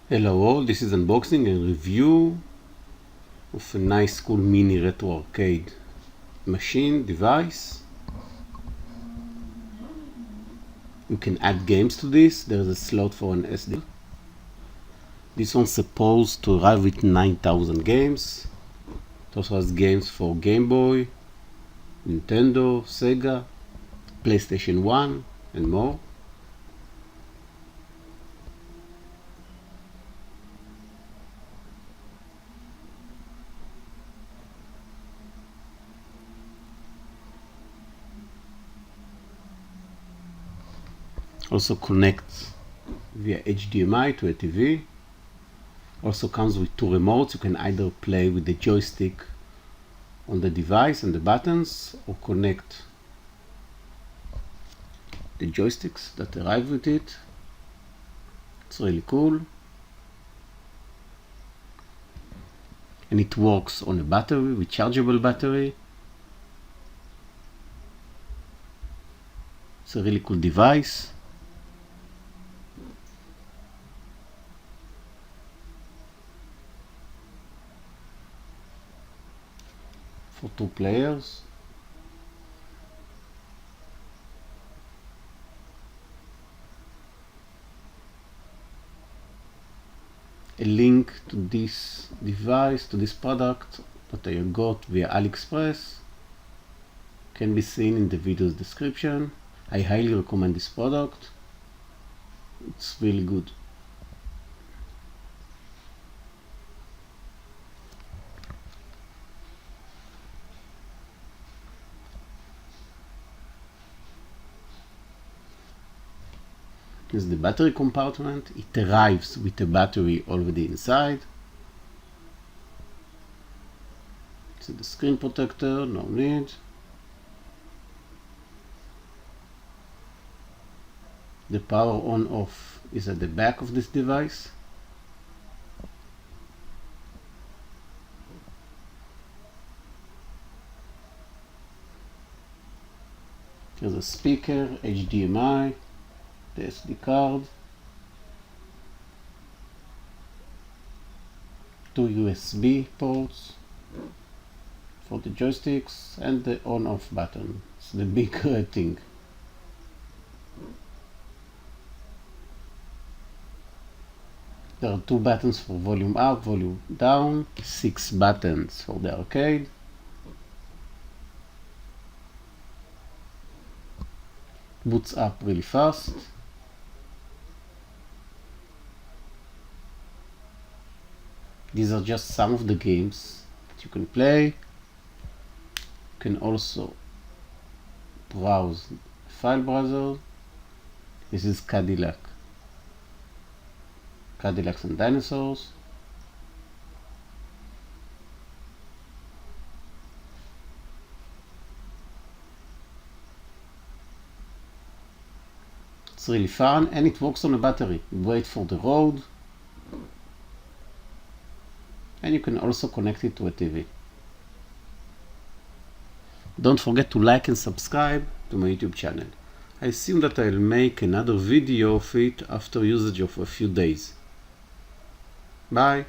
Hello all, this is unboxing and review of a nice cool mini retro arcade machine device. You can add games to this. There's a slot for an SD. This one's supposed to arrive with 9,000 games. It also has games for Game Boy, Nintendo, Sega, PlayStation 1 and more. Also connects via HDMI to a TV. Also comes with two remotes. You can either play with the joystick on the device and the buttons, or connect the joysticks that arrive with it. It's really cool. And it works on a battery, rechargeable battery. It's a really cool device. For 2 players. A link to this device, to this product that I got via Aliexpress, can be seen in the video's description. I highly recommend this product. It's really good. Here's the battery compartment. It arrives with a battery already inside. So the screen protector, no need. The power on off is at the back of this device. Here's a speaker, HDMI, the SD card, 2 USB ports for the joysticks, and the on-off button. It's the big thing. There are 2 buttons for volume up, volume down, 6 buttons for the arcade. Boots up really fast. These are just some of the games that you can play. You can also browse file browser. This is Cadillacs and Dinosaurs. It's really fun, and it works on a battery. Great for the road. And you can also connect it to a TV. Don't forget to like and subscribe to my YouTube channel. I assume that I'll make another video of it after usage of a few days. Bye!